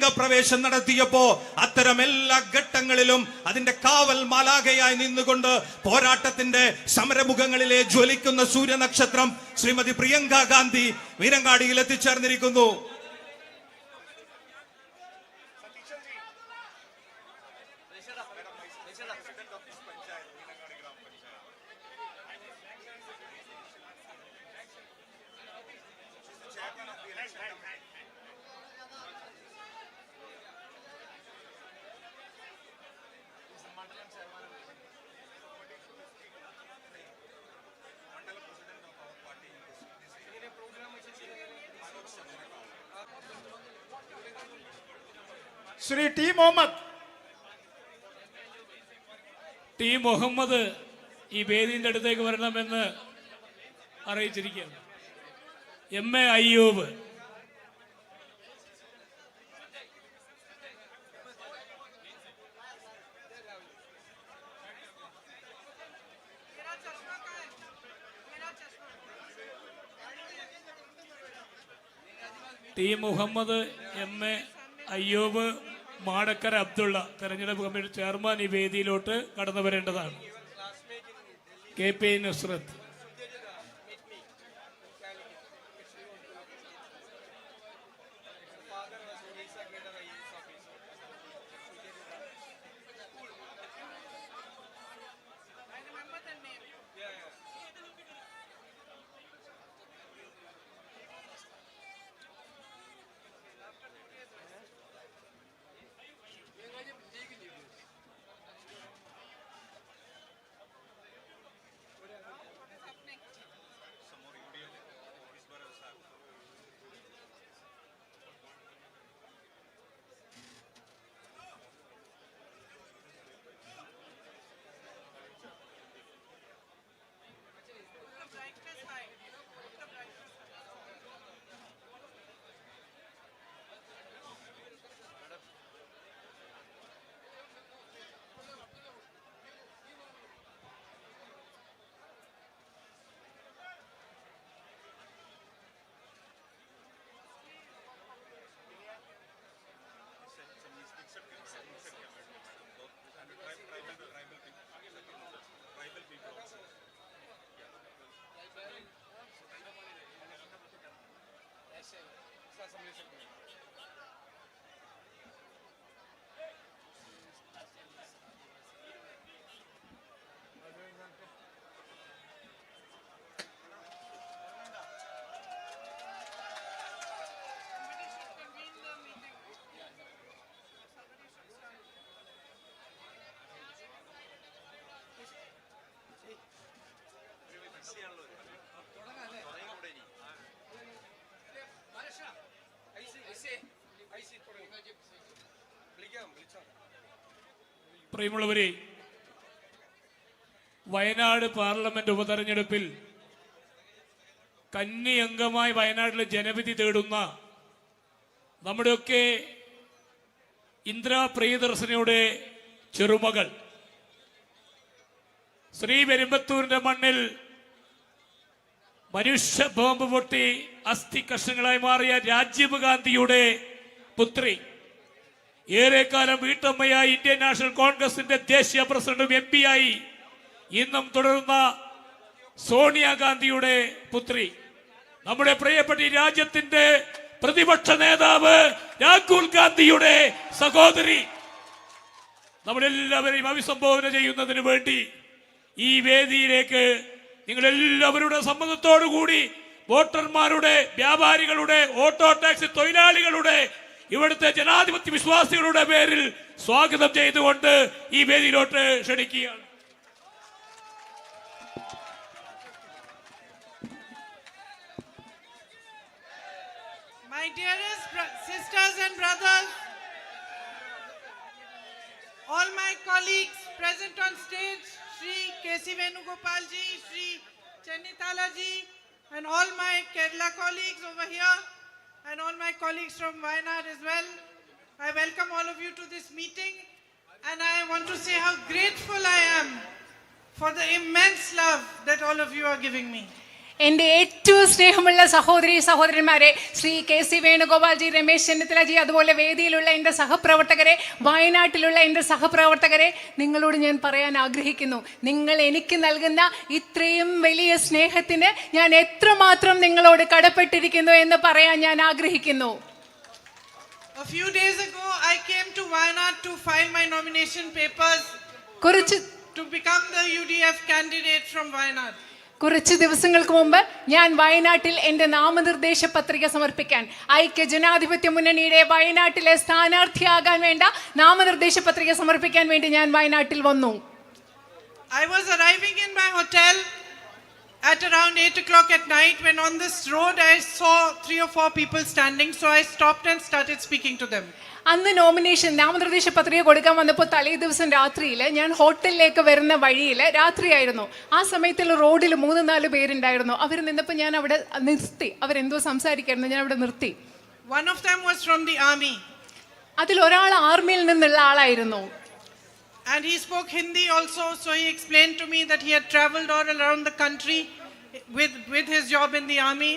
രംഗപ്രവേശം നടത്തിയപ്പോ അത്തരം എല്ലാ ഘട്ടങ്ങളിലും അതിന്റെ കാവൽ മാലാഖയായി നിന്നുകൊണ്ട് പോരാട്ടത്തിന്റെ സമരമുഖങ്ങളിലെ ജ്വലിക്കുന്ന സൂര്യനക്ഷത്രം ശ്രീമതി പ്രിയങ്ക ഗാന്ധി മീനങ്ങാടിയിൽ എത്തിച്ചേർന്നിരിക്കുന്നു. ശ്രീ ടി മുഹമ്മദ്. ടി മുഹമ്മദ് ഈ വേദിയുടെ അടുത്തേക്ക് വരണമെന്ന് അറിയിച്ചിരിക്കുകയാണ്. M A Ayyub. T Muhammad, M A Ayyub, Madakkara Abdulla തെരഞ്ഞെടുപ്പ് കമ്മിറ്റി ചെയർമാൻ ഈ വേദിയിലോട്ട് കടന്നു വരേണ്ടതാണ്. K P Nusrat. പ്രിയമുള്ളവരെ, വയനാട് പാർലമെന്റ് ഉപതെരഞ്ഞെടുപ്പിൽ കന്നി അംഗമായി വയനാട്ടിലെ ജനവിധി തേടുന്ന നമ്മുടെയൊക്കെ ഇന്ദിരാ പ്രിയദർശിനിയുടെ ചെറുമകൾ, ശ്രീ പെരുമ്പത്തൂരിന്റെ മണ്ണിൽ മനുഷ്യ ബോംബ് പൊട്ടി അസ്ഥി കഷ്ണങ്ങളായി മാറിയ രാജീവ് ഗാന്ധിയുടെ പുത്രി, ഏറെക്കാലം വീട്ടമ്മയായി ഇന്ത്യൻ നാഷണൽ കോൺഗ്രസിന്റെ ദേശീയ പ്രസിഡന്റും എം പി ആയി ഇന്നും തുടരുന്ന സോണിയാഗാന്ധിയുടെ പുത്രി, നമ്മുടെ പ്രിയപ്പെട്ട ഈ രാജ്യത്തിന്റെ പ്രതിപക്ഷ നേതാവ് രാഹുൽ ഗാന്ധിയുടെ സഹോദരി, നമ്മളെല്ലാവരെയും അഭിസംബോധന ചെയ്യുന്നതിന് വേണ്ടി ഈ വേദിയിലേക്ക് നിങ്ങളെല്ലാവരുടെ സമ്മതത്തോടുകൂടി വോട്ടർമാരുടെ, വ്യാപാരികളുടെ, ഓട്ടോ ടാക്സി തൊഴിലാളികളുടെ, ഇവിടുത്തെ ജനാധിപത്യ വിശ്വാസികളുടെ പേരിൽ സ്വാഗതം ചെയ്തുകൊണ്ട് ഈ വേദിയിലോട്ട് ക്ഷണിക്കുകയാണ്. My dearest sisters and brothers, all my colleagues present on stage, Shri K.C. Venugopal ji, Shri Chennithala ji, and all my Kerala colleagues over here, and all my colleagues from Wayanad as well. I welcome all of you to this meeting, and I want to say how grateful I am for the immense love that all of you are giving me. എന്റെ ഏറ്റവും സ്നേഹമുള്ള സഹോദരി സഹോദരന്മാരെ, Shri K C. Venugopalji, Ramesh ചെന്നിത്തലജി, അതുപോലെ വേദിയിലുള്ള എൻ്റെ സഹപ്രവർത്തകരെ, വയനാട്ടിലുള്ള എൻ്റെ സഹപ്രവർത്തകരെ, നിങ്ങളോട് ഞാൻ പറയാൻ ആഗ്രഹിക്കുന്നു, നിങ്ങൾ എനിക്ക് നൽകുന്ന ഇത്രയും വലിയ സ്നേഹത്തിന് ഞാൻ എത്രമാത്രം നിങ്ങളോട് കടപ്പെട്ടിരിക്കുന്നു എന്ന് പറയാൻ ഞാൻ ആഗ്രഹിക്കുന്നു. A few days ago, I came to Wayanad to file my nomination papers to become the UDF candidate from Wayanad. കുറച്ച് ദിവസങ്ങൾക്ക് മുമ്പ് ഞാൻ വയനാട്ടിൽ എൻ്റെ നാമനിർദ്ദേശ പത്രിക സമർപ്പിക്കാൻ, ഐക്യ ജനാധിപത്യ മുന്നണിയുടെ വയനാട്ടിലെ സ്ഥാനാർത്ഥിയാകാൻ വേണ്ട നാമനിർദ്ദേശ പത്രിക സമർപ്പിക്കാൻ വേണ്ടി ഞാൻ വയനാട്ടിൽ വന്നു. I was arriving in my hotel at around 8 o'clock at night when on this road I saw 3 or 4 people standing, so I stopped and started speaking to them. അന്ന് നോമിനേഷൻ നാമനിർദ്ദേശ പത്രിക കൊടുക്കാൻ വന്നപ്പോൾ തലേ ദിവസം രാത്രിയിൽ ഞാൻ ഹോട്ടലിലേക്ക് വരുന്ന വഴിയിൽ രാത്രിയായിരുന്നു. ആ സമയത്തുള്ള റോഡിൽ 3-4 പേരുണ്ടായിരുന്നു. അവർ നിന്നപ്പോൾ ഞാൻ അവിടെ നിർത്തി. അവരെന്തോ സംസാരിക്കായിരുന്നു, ഞാൻ അവിടെ നിർത്തി. One of them was from the army. അതിൽ ഒരാൾ ആർമിയിൽ നിന്നുള്ള ആളായിരുന്നു. And he spoke Hindi also, so he explained to me that he had traveled all around the country with his job in the army.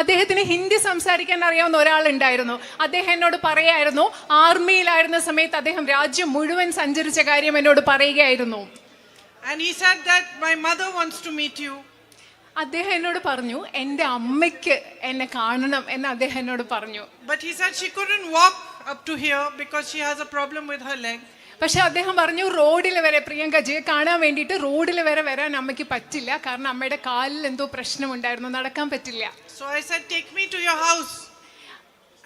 അദ്ദേഹത്തിന് ഹിന്ദി സംസാരിക്കാൻ അറിയാവുന്ന ഒരാളുണ്ടായിരുന്നു. അദ്ദേഹം എന്നോട് പറയായിരുന്നു, ആർമിയിലായിരുന്ന സമയത്ത് അദ്ദേഹം രാജ്യം മുഴുവൻ സഞ്ചരിച്ച കാര്യം എന്നോട് പറയുകയായിരുന്നു. And he said that my mother wants to meet you. അദ്ദേഹം എന്നോട് പറഞ്ഞു, എൻ്റെ അമ്മയ്ക്ക് എന്നെ കാണണം എന്ന് അദ്ദേഹം എന്നോട് പറഞ്ഞു. But he said she couldn't walk up to here because she has a problem with her leg. പക്ഷെ അദ്ദേഹം പറഞ്ഞു, റോഡിൽ വരെ പ്രിയങ്കജിയെ കാണാൻ വേണ്ടിയിട്ട് റോഡിൽ വരെ വരാൻ അമ്മയ്ക്ക് പറ്റില്ല, കാരണം അമ്മയുടെ കാലിൽ എന്തോ പ്രശ്നമുണ്ടായിരുന്നു, നടക്കാൻ പറ്റില്ല. So I said, take me to your house.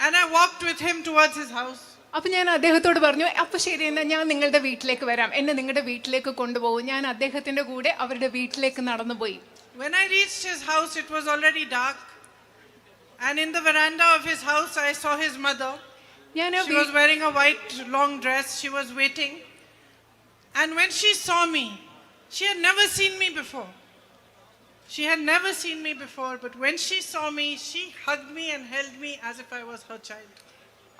And I walked with him towards his house. അപ്പൊ ഞാൻ അദ്ദേഹത്തോട് പറഞ്ഞു, അപ്പൊ ശരി, എന്നാൽ ഞാൻ നിങ്ങളുടെ വീട്ടിലേക്ക് വരാം, എന്നെ നിങ്ങളുടെ വീട്ടിലേക്ക് കൊണ്ടുപോകും. ഞാൻ അദ്ദേഹത്തിന്റെ കൂടെ അവരുടെ വീട്ടിലേക്ക് നടന്നുപോയി. When I reached his house, it was already dark. And in the veranda of his house, I saw his mother. She was wearing a white long dress. She was waiting. And when she saw me, she had never seen me before. She had never seen me before, but when she saw me, she hugged me and held me as if I was her child.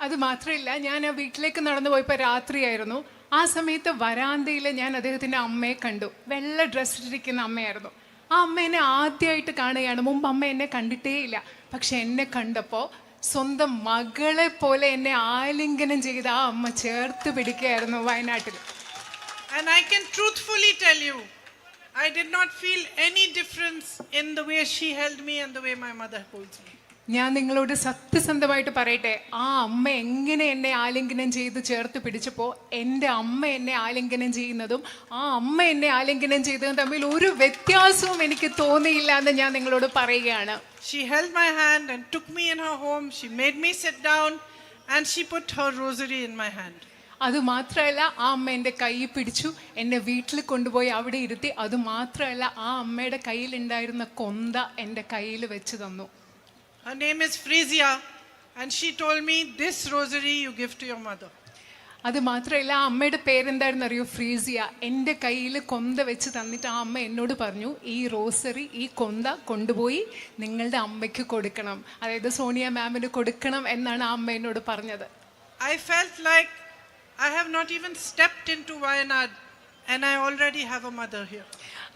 അത് മാത്രമല്ല, ഞാൻ ആ വീട്ടിലേക്ക് നടന്നു പോയപ്പോൾ രാത്രിയായിരുന്നു. ആ സമയത്ത് വരാന്തയിൽ ഞാൻ അദ്ദേഹത്തിൻ്റെ അമ്മയെ കണ്ടു. വെള്ള ഡ്രസ് ഇട്ടിരിക്കുന്ന അമ്മയായിരുന്നു. ആ അമ്മ എന്നെ ആദ്യമായിട്ട് കാണുകയാണ്. മുമ്പ് അമ്മ എന്നെ കണ്ടിട്ടേ ഇല്ല. പക്ഷെ എന്നെ കണ്ടപ്പോൾ സ്വന്തം മകളെ പോലെ എന്നെ ആലിംഗനം ചെയ്ത് ആ അമ്മ ചേർത്ത് പിടിക്കുകയായിരുന്നു വയനാട്ടിൽ. And I can truthfully tell you, I did not feel any difference in the way she held me and the way my mother holds me. ഞാൻ നിങ്ങളോട് സത്യസന്ധമായിട്ട് പറയട്ടെ, ആ അമ്മ എങ്ങനെ എന്നെ ആലിംഗനം ചെയ്ത് ചേർത്ത് പിടിച്ചപ്പോൾ എൻ്റെ അമ്മ എന്നെ ആലിംഗനം ചെയ്യുന്നതും ആ അമ്മ എന്നെ ആലിംഗനം ചെയ്തതും തമ്മിൽ ഒരു വ്യത്യാസവും എനിക്ക് തോന്നിയില്ല എന്ന് ഞാൻ നിങ്ങളോട് പറയുകയാണ്. She held my hand and took me in her home. She made me sit down and she put her rosary in my hand. അതുമാത്രമല്ല, ആ അമ്മ എൻ്റെ കൈ പിടിച്ചു എന്നെ വീട്ടിൽ കൊണ്ടുപോയി അവിടെ ഇരുത്തി. അതുമാത്രമല്ല, ആ അമ്മയുടെ കയ്യിലുണ്ടായിരുന്ന കൊന്ത എൻ്റെ കയ്യിൽ വെച്ച് തന്നു. Her name is Frisia and she told me, this rosary you give to your mother. അത് മാത്രമല്ല, ആ അമ്മയുടെ പേരെന്തായിരുന്നു അറിയോ? ഫ്രീസിയ. എൻ്റെ കയ്യിൽ കൊന്ത വെച്ച് തന്നിട്ട് ആ അമ്മ എന്നോട് പറഞ്ഞു, ഈ റോസറി, ഈ കൊന്ത കൊണ്ടുപോയി നിങ്ങളുടെ അമ്മയ്ക്ക് കൊടുക്കണം, അതായത് സോണിയ മാമിന് കൊടുക്കണം എന്നാണ് ആ അമ്മ എന്നോട് പറഞ്ഞത്. I felt like I have not even stepped into Wayanad and I already have a mother here.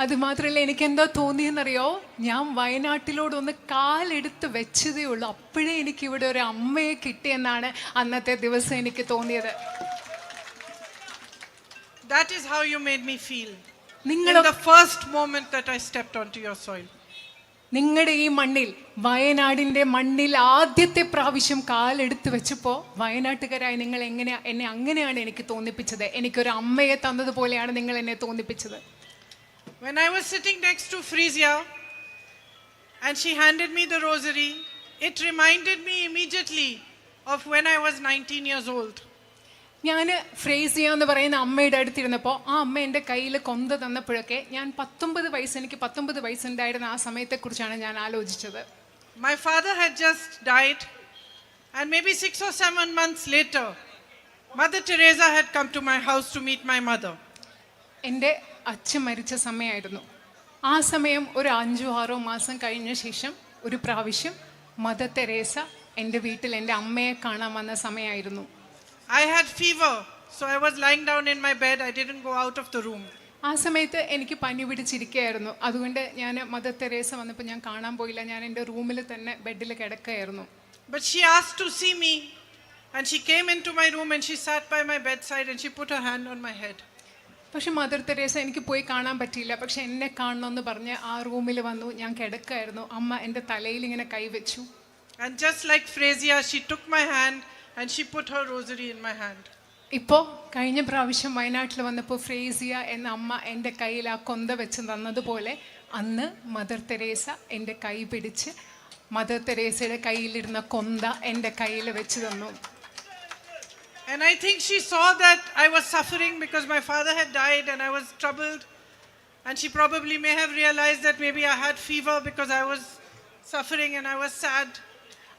അത് മാത്രമല്ല, എനിക്ക് എന്താ തോന്നിയെന്നറിയോ? ഞാൻ വയനാട്ടിലോടൊന്ന് കാലെടുത്ത് വെച്ചതേ ഉള്ളൂ, അപ്പോഴേ എനിക്ക് ഇവിടെ ഒരു അമ്മയെ കിട്ടിയെന്നാണ് അന്നത്തെ ദിവസം എനിക്ക് തോന്നിയത്. That is how you made me feel in the first moment that I stepped onto your soil. നിങ്ങളുടെ ഈ മണ്ണിൽ, വയനാടിൻ്റെ മണ്ണിൽ ആദ്യത്തെ പ്രാവശ്യം കാലെടുത്ത് വെച്ചപ്പോൾ വയനാട്ടുകാരായി നിങ്ങൾ എന്നെ അങ്ങനെയാണ് എനിക്ക് തോന്നിപ്പിച്ചത്. എനിക്കൊരു അമ്മയെ തന്നതുപോലെയാണ് നിങ്ങൾ എന്നെ തോന്നിപ്പിച്ചത്. When I was sitting next to Frisia and she handed me the rosary, it reminded me immediately of when I was 19 years old. ഞാൻ ഫ്രേസിയ എന്ന് പറയുന്ന അമ്മയുടെ അടുത്തിരുന്നപ്പോൾ ആ അമ്മ എൻ്റെ കയ്യിൽ കൊന്ത തന്നപ്പോഴൊക്കെ ഞാൻ 19 വയസ്സ്, എനിക്ക് 19 വയസ്സുണ്ടായിരുന്ന ആ സമയത്തെക്കുറിച്ചാണ് ഞാൻ ആലോചിച്ചത്. My father had just died and maybe 6 or 7 months later, Mother Teresa had come to my house to meet my mother. എൻ്റെ അച്ഛൻ മരിച്ച സമയമായിരുന്നു. ആ സമയം ഒരു 5-6 മാസം കഴിഞ്ഞ ശേഷം ഒരു പ്രാവശ്യം മദർ തെരേസ എൻ്റെ വീട്ടിൽ എൻ്റെ അമ്മയെ കാണാൻ വന്ന സമയമായിരുന്നു. I had fever, so I was lying down in my bed. I didn't go out of the room. ആ സമയത്ത് എനിക്ക് പനി പിടിച്ചിരിക്കുകയായിരുന്നു. അതുകൊണ്ട് ഞാൻ മദർ തെരേസ വന്നപ്പോൾ ഞാൻ കാണാൻ പോയില്ല. ഞാൻ എൻ്റെ റൂമിൽ തന്നെ ബെഡിൽ കിടക്കുകയായിരുന്നു. But she asked to see me, and she came into my room and she sat by my bedside and she put her hand on my head. പക്ഷെ മദർ തെരേസ എനിക്ക് പോയി കാണാൻ പറ്റിയില്ല. പക്ഷെ എന്നെ കാണണമെന്ന് പറഞ്ഞ് ആ റൂമിൽ വന്നു. ഞാൻ കിടക്കുകയായിരുന്നു. അമ്മ എൻ്റെ തലയിൽ ഇങ്ങനെ കൈവച്ചു. And just like Frasier, she took my hand and she put her rosary in my hand. ഇപ്പോൾ കഴിഞ്ഞ പ്രാവശ്യം വയനാട്ടിൽ വന്നപ്പോൾ ഫ്രേസിയ എന്ന അമ്മ എൻ്റെ കയ്യിൽ ആ കൊന്ത വെച്ച് തന്നതുപോലെ അന്ന് മദർ തെരേസ എൻ്റെ കൈ പിടിച്ച് മദർ തെരേസയുടെ കയ്യിലിരുന്ന കൊന്ത എൻ്റെ കയ്യിൽ വെച്ച് തന്നു. And I think she saw that I was suffering because my father had died and I was troubled. And she probably may have realized that maybe I had fever because I was suffering and I was sad.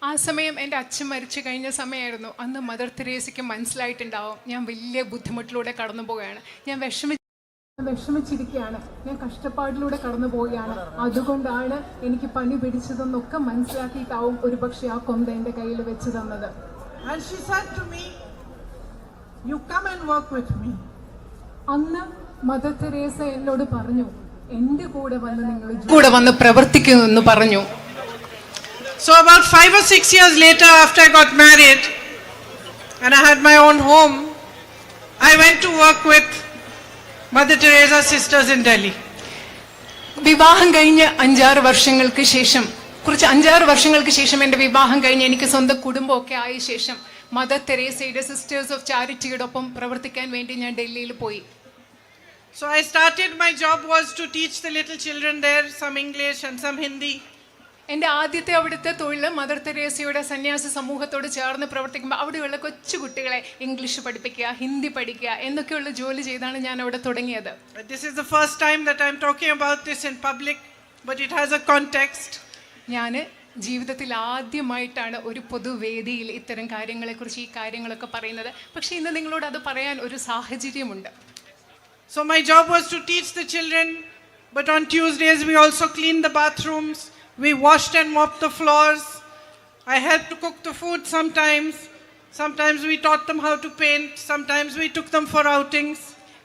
ആ സമയം എൻ്റെ അച്ഛൻ മരിച്ചു കഴിഞ്ഞ സമയമായിരുന്നു. അന്ന് mother തെരേസയ്ക്ക് മനസ്സിലായിട്ടുണ്ടാവും ഞാൻ വലിയ ബുദ്ധിമുട്ടിലൂടെ കടന്നു പോവുകയാണ്, ഞാൻ വിഷമിച്ചിരിക്കുകയാണ്, ഞാൻ കഷ്ടപ്പാടിലൂടെ കടന്നു പോവുകയാണ്, അതുകൊണ്ടാണ് എനിക്ക് പനി പിടിച്ചതെന്നൊക്കെ മനസ്സിലാക്കിയിട്ടാവും ഒരുപക്ഷെ ആ കൊന്ത എൻ്റെ കയ്യിൽ വെച്ച് തന്നത്. And she said to me, "You come and work with me." അന്ന് മദർ തെരേസ എന്നോട് പറഞ്ഞു, എൻ്റെ കൂടെ വന്ന് പ്രവർത്തിക്കുമെന്ന് പറഞ്ഞു. So about 5 or 6 years later, after I got married and I had my own home, I went to work with Mother Teresa's sisters in Delhi. വിവാഹം കഴിഞ്ഞ് 5-6 വർഷങ്ങൾക്ക് ശേഷം എൻ്റെ വിവാഹം കഴിഞ്ഞ് എനിക്ക് സ്വന്തം കുടുംബമൊക്കെ ആയ ശേഷം മദർ തെരേസയുടെ സിസ്റ്റേഴ്സ് ഓഫ് ചാരിറ്റിയോടൊപ്പം പ്രവർത്തിക്കാൻ വേണ്ടി ഞാൻ ഡൽഹിയിൽ പോയി. So I started, my job was to teach the little children there some English and some Hindi. എൻ്റെ ആദ്യത്തെ അവിടുത്തെ തൊഴിൽ മദർ തെരേസയുടെ സന്യാസ സമൂഹത്തോട് ചേർന്ന് പ്രവർത്തിക്കുമ്പോൾ അവിടെയുള്ള കൊച്ചു കുട്ടികളെ ഇംഗ്ലീഷ് പഠിപ്പിക്കുക, ഹിന്ദി പഠിക്കുക എന്നൊക്കെയുള്ള ജോലി ചെയ്താണ് ഞാൻ അവിടെ തുടങ്ങിയത്. This is the first time that I'm talking about this in public, but it has a context. ഞാൻ ജീവിതത്തിൽ ആദ്യമായിട്ടാണ് ഒരു പൊതുവേദിയിൽ ഇത്തരം കാര്യങ്ങളെക്കുറിച്ച് ഈ കാര്യങ്ങളൊക്കെ പറയുന്നത്. പക്ഷേ ഇന്ന് നിങ്ങളോട് അത് പറയാൻ ഒരു സാഹചര്യമുണ്ട്. So my job was to teach the children, but on Tuesdays we also cleaned the bathrooms. We washed and mopped the floors. I helped to cook the food sometimes. Sometimes we taught them how to paint. Sometimes we took them for outings.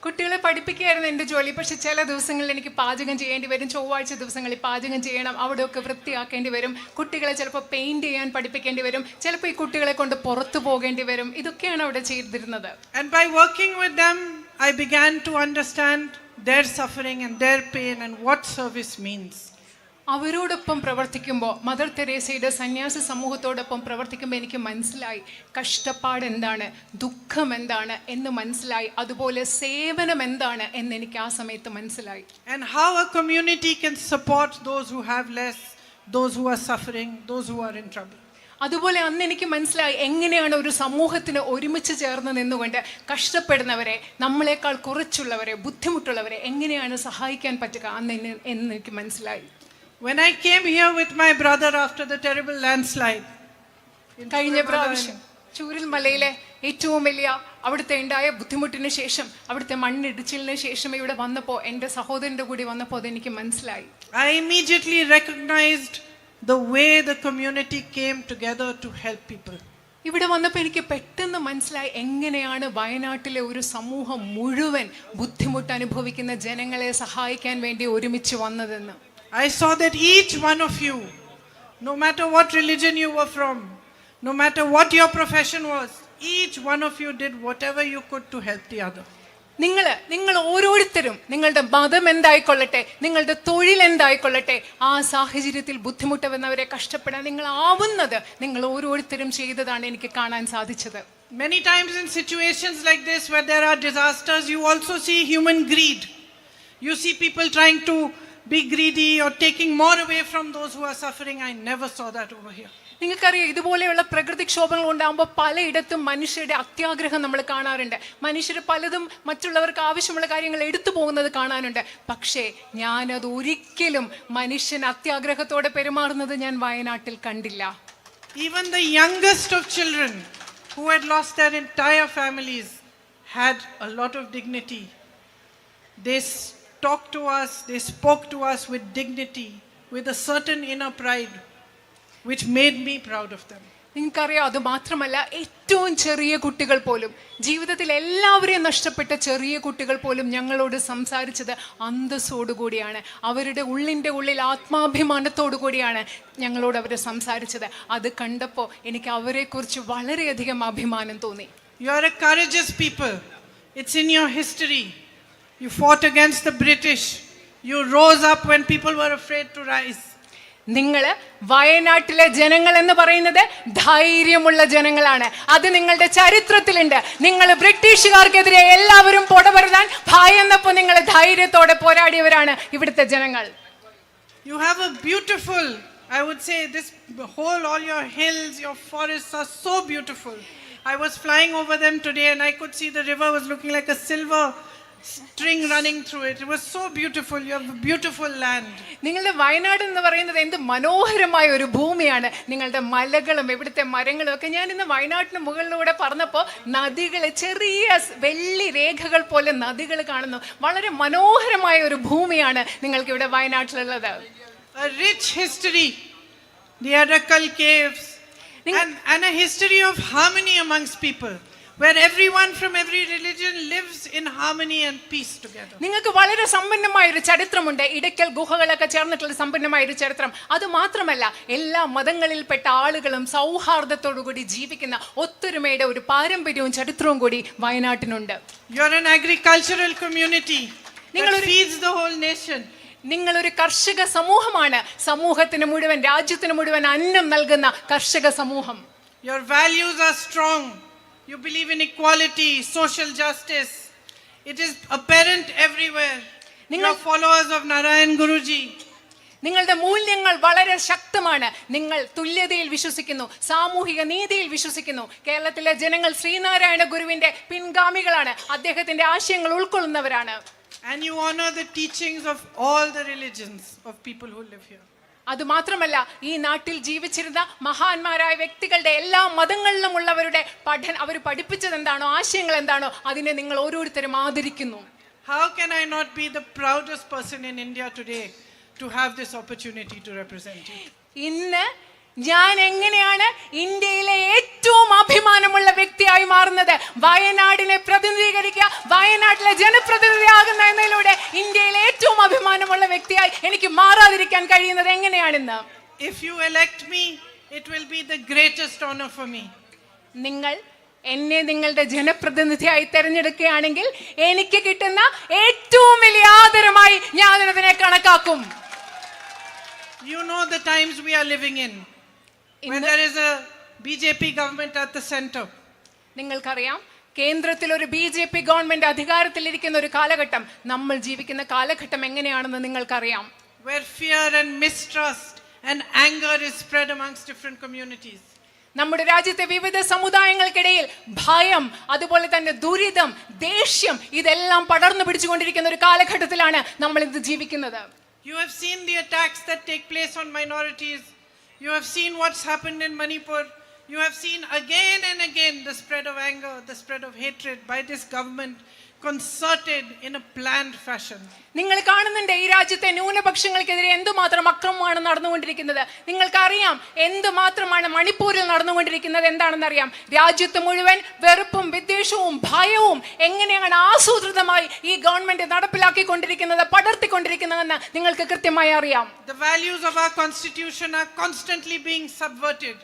കുട്ടികളെ പഠിപ്പിക്കുകയായിരുന്നു എൻ്റെ ജോലി. പക്ഷെ ചില ദിവസങ്ങളിൽ എനിക്ക് പാചകം ചെയ്യേണ്ടി വരും. ചൊവ്വാഴ്ച ദിവസങ്ങളിൽ പാചകം ചെയ്യണം, അവിടെയൊക്കെ വൃത്തിയാക്കേണ്ടി വരും. കുട്ടികളെ ചിലപ്പോൾ പെയിൻറ് ചെയ്യാൻ പഠിപ്പിക്കേണ്ടി വരും, ചിലപ്പോൾ ഈ കുട്ടികളെ കൊണ്ട് പുറത്തു പോകേണ്ടി വരും. ഇതൊക്കെയാണ് അവിടെ ചെയ്തിരുന്നത്. And by working with them, I began to understand their suffering and their pain and what service means. അവരോടൊപ്പം പ്രവർത്തിക്കുമ്പോൾ, മദർ തെരേസയുടെ സന്യാസ സമൂഹത്തോടൊപ്പം പ്രവർത്തിക്കുമ്പോൾ എനിക്ക് മനസ്സിലായി കഷ്ടപ്പാട് എന്താണ്, ദുഃഖം എന്താണ് എന്ന് മനസ്സിലായി. അതുപോലെ സേവനം എന്താണ് എന്ന് എനിക്ക് ആ സമയത്ത് മനസ്സിലായി. And how a community can support those who have less, those who are suffering, those who are in trouble. അതുപോലെ അന്ന് എനിക്ക് മനസ്സിലായി എങ്ങനെയാണ് ഒരു സമൂഹത്തിന് ഒരുമിച്ച് ചേർന്ന് നിന്നുകൊണ്ട് കഷ്ടപ്പെടുന്നവരെ, നമ്മളെക്കാൾ കുറച്ചുള്ളവരെ, ബുദ്ധിമുട്ടുള്ളവരെ എങ്ങനെയാണ് സഹായിക്കാൻ പറ്റുക എന്ന് എനിക്ക് മനസ്സിലായി. When I came here with my brother after the terrible landslide, കഴിഞ്ഞ പ്രാവശ്യം ചൂരൽ മലയിലെ ഏറ്റവും വലിയ അവിടുത്തെ ഉണ്ടായ ബുദ്ധിമുട്ടിന് ശേഷം, അവിടുത്തെ മണ്ണിടിച്ചിലിന് ശേഷം ഇവിടെ വന്നപ്പോൾ, എൻ്റെ സഹോദരൻ്റെ കൂടി വന്നപ്പോൾ അതെനിക്ക് മനസ്സിലായി. I immediately recognized the way the community came together to help people. ഇവിടെ വന്നപ്പോൾ എനിക്ക് പെട്ടെന്ന് മനസ്സിലായി എങ്ങനെയാണ് വയനാട്ടിലെ ഒരു സമൂഹം മുഴുവൻ ബുദ്ധിമുട്ട് അനുഭവിക്കുന്ന ജനങ്ങളെ സഹായിക്കാൻ വേണ്ടി ഒരുമിച്ച് വന്നതെന്ന്. I saw that each one of you, no matter what religion you were from, no matter what your profession was, each one of you did whatever you could to help the other. നിങ്ങൾ ഓരോരുത്തരും നിങ്ങളുടെ മതം എന്തായിക്കൊള്ളട്ടെ, നിങ്ങളുടെ തൊഴിൽ എന്തായിക്കൊള്ളട്ടെ, ആ സാഹചര്യത്തിൽ ബുദ്ധിമുട്ടുന്നവരെ കഷ്ടപ്പെടാൻ നിങ്ങൾ ആവുന്നത് നിങ്ങൾ ഓരോരുത്തരും ചെയ്തതാണ് എനിക്ക് കാണാൻ സാധിച്ചത്. Many times in situations like this where there are disasters, you also see human greed. You see people trying to be greedy or taking more away from those who are suffering. I never saw that over here. നിങ്ങൾക്കറിയാം, ഇതുപോലെയുള്ള പ്രകൃതിക്ഷോഭങ്ങൾ ഉണ്ടാകുമ്പോൾ പലയിടത്തും മനുഷ്യരുടെ അത്യാഗ്രഹം നമ്മൾ കാണാറുണ്ട്. മനുഷ്യർ പലതും മറ്റുള്ളവർക്ക് ആവശ്യമുള്ള കാര്യങ്ങൾ എടുത്തു പോകുന്നത് കാണാനുണ്ട്. പക്ഷേ ഞാനത് ഒരിക്കലും മനുഷ്യൻ അത്യാഗ്രഹത്തോടെ പെരുമാറുന്നത് ഞാൻ വയനാട്ടിൽ കണ്ടില്ല. Even the youngest of children who had lost their entire families had a lot of dignity. They talked to us, they spoke to us with dignity, with a certain inner pride, which made me proud of them. നിങ്ങൾക്കറിയാം, അത് മാത്രമല്ല ഏറ്റവും ചെറിയ കുട്ടികൾ പോലും, ജീവിതത്തിൽ എല്ലാവരെയും നഷ്ടപ്പെട്ട ചെറിയ കുട്ടികൾ പോലും ഞങ്ങളോട് സംസാരിച്ചത് അന്തസ്സോടുകൂടിയാണ്. അവരുടെ ഉള്ളിൽ ആത്മാഭിമാനത്തോടു കൂടിയാണ് ഞങ്ങളോട് അവർ സംസാരിച്ചത്. അത് കണ്ടപ്പോൾ എനിക്ക് അവരെക്കുറിച്ച് വളരെയധികം അഭിമാനം തോന്നി. You are a courageous people. It's in your history. You fought against the British. You rose up when people were afraid to rise. നിങ്ങൾ വയനാട്ടിലെ ജനങ്ങൾ എന്ന് പറയുന്നത് ധൈര്യമുള്ള ജനങ്ങളാണ്. അത് നിങ്ങളുടെ ചരിത്രത്തിലുണ്ട്. നിങ്ങൾ ബ്രിട്ടീഷുകാർക്കെതിരെ എല്ലാവരും പൊടപെടുത്താൻ ഭയന്നപ്പോൾ നിങ്ങൾ ധൈര്യത്തോടെ പോരാടിയവരാണ് ഇവിടുത്തെ ജനങ്ങൾ. You have a beautiful, I would say, this whole, all your hills, your forests are so beautiful. I was flying over them today and I could see the river was looking like a silver string running through it. It was so beautiful. You have a beautiful land. നിങ്ങളുടെ വയനാട് എന്ന് പറയുന്നത് എന്ത് മനോഹരമായ ഒരു ഭൂമിയാണ്. നിങ്ങളുടെ മലകളും ഇവിടുത്തെ മരങ്ങളും ഒക്കെ. ഞാൻ ഇന്ന് വയനാട്ടിന് മുകളിലൂടെ പറഞ്ഞപ്പോൾ നദികൾ, ചെറിയ വെള്ളി രേഖകൾ പോലെ നദികൾ കാണുന്നു. വളരെ മനോഹരമായ ഒരു ഭൂമിയാണ് നിങ്ങൾക്ക് ഇവിടെ വയനാട്ടിലുള്ളത്. A rich history, the Arakal caves, and a history of harmony amongst people, where everyone from every religion lives in harmony and peace together. നിങ്ങൾക്ക് വളരെ സമ്പന്നമായ ഒരു ചരിത്രമുണ്ട്. ഇടയ്ക്കൽ ഗുഹകളൊക്കെ ചേർന്നിട്ടുള്ള സമ്പന്നമായ ഒരു ചരിത്രം. അത് മാത്രമല്ല, എല്ലാ മതങ്ങളിൽപ്പെട്ട ആളുകളും സൗഹാർദ്ദത്തോടുകൂടി ജീവിക്കുന്ന ഒത്തൊരുമയുടെ ഒരു പാരമ്പര്യവും ചരിത്രവും കൂടി വയനാട്ടിനുണ്ട്. You are an agricultural community that feeds the whole nation. നിങ്ങളൊരു കർഷക സമൂഹമാണ്. സമൂഹത്തിന് മുഴുവൻ, രാജ്യത്തിന് മുഴുവൻ അന്നം നൽകുന്ന കർഷക സമൂഹം. Your values are strong. You believe in equality, social justice. It is apparent everywhere. You are followers of Narayan Guruji. നിങ്ങളുടെ മൂല്യങ്ങൾ വളരെ ശക്തമാണ്. നിങ്ങൾ തുല്യതയിൽ വിശ്വസിക്കുന്നു, സാമൂഹിക നീതിയിൽ വിശ്വസിക്കുന്നു. കേരളത്തിലെ ജനങ്ങൾ ശ്രീനാരായണ ഗുരുവിന്റെ പിൻഗാമികളാണ്. അദ്ദേഹത്തിന്റെ ആശയങ്ങൾ ഉൾക്കൊള്ളുന്നവരാണ്. And you honor the teachings of all the religions of people who live here. അത് മാത്രമല്ല, ഈ നാട്ടിൽ ജീവിച്ചിരുന്ന മഹാന്മാരായ വ്യക്തികളുടെ എല്ലാ മതങ്ങളിലും ഉള്ളവരുടെ അവർ പഠിപ്പിച്ചത് എന്താണോ, ആശയങ്ങൾ എന്താണോ, അതിനെ നിങ്ങൾ ഓരോരുത്തരും ആദരിക്കുന്നു. How can I not be the proudest person in India today to have this opportunity to represent you? ഇന്ന് ഞാൻ എങ്ങനെയാണ് ഇന്ത്യയിലെ ഏറ്റവും അഭിമാനമുള്ള വ്യക്തിയായി മാറുന്നത്? വയനാടിനെ പ്രതിനിധീകരിക്കുക, വയനാട്ടിലെ ജനപ്രതിനിധിയാകുന്ന എന്നതിലൂടെ ഇന്ത്യയിലെ ഏറ്റവും അഭിമാനമുള്ള വ്യക്തിയായി എനിക്ക് മാറാതിരിക്കാൻ കഴിയുന്നത് എങ്ങനെയാണെന്ന്. If you elect me, it will be the greatest honor for me. നിങ്ങൾ എന്നെ നിങ്ങളുടെ ജനപ്രതിനിധിയായി തെരഞ്ഞെടുക്കുകയാണെങ്കിൽ എനിക്ക് കിട്ടുന്ന ഏറ്റവും വലിയ ആദരമായി ഞാൻ അതിനെ കണക്കാക്കും. You know the times we are living in, when there is a BJP government at the center. നിങ്ങൾക്കറിയാം, കേന്ദ്രത്തിൽ ഒരു BJP ഗവൺമെന്റ് അധികാരത്തിലിരിക്കുന്ന ഒരു കാലഘട്ടം, നമ്മൾ ജീവിക്കുന്ന കാലഘട്ടം എങ്ങനെയാണെന്ന് നിങ്ങൾക്കറിയാം. Where fear and mistrust and anger is spread amongst different communities. നമ്മുടെ രാജ്യത്തെ വിവിധ സമുദായങ്ങൾക്കിടയിൽ ഭയം, അതുപോലെ തന്നെ ദുരിതം, ദേഷ്യം, ഇതെല്ലാം പടർന്നു പിടിച്ചുകൊണ്ടിരിക്കുന്ന ഒരു കാലഘട്ടത്തിലാണ് നമ്മൾ ഇന്ന് ജീവിക്കുന്നത്. You have seen the attacks that take place on minorities. You have seen what's happened in Manipur. You have seen again and again the spread of anger, the spread of hatred by this government, concerted in a planned fashion. നിങ്ങൾ കാണുന്നുണ്ട് ഈ രാജ്യത്തെ ന്യൂനപക്ഷങ്ങൾക്കെതിരെ എന്തുമാത്രം അക്രമമാണ് നടന്നുകൊണ്ടിരിക്കുന്നത്. നിങ്ങൾക്കറിയാം എന്തുമാത്രമാണ് മണിപ്പൂരിൽ നടന്നുകൊണ്ടിരിക്കുന്നത്. എന്താണെന്നറിയാം. രാജ്യത്ത് മുഴുവൻ വെറുപ്പും വിദ്വേഷവും ഭയവും എങ്ങനെയാണ് ആസൂത്രിതമായി ഈ ഗവൺമെന്റ് നടപ്പിലാക്കിക്കൊണ്ടിരിക്കുന്നത്, പടർത്തിക്കൊണ്ടിരിക്കുന്നതെന്ന് നിങ്ങൾക്ക് കൃത്യമായി അറിയാം. The values of our constitution are constantly being subverted.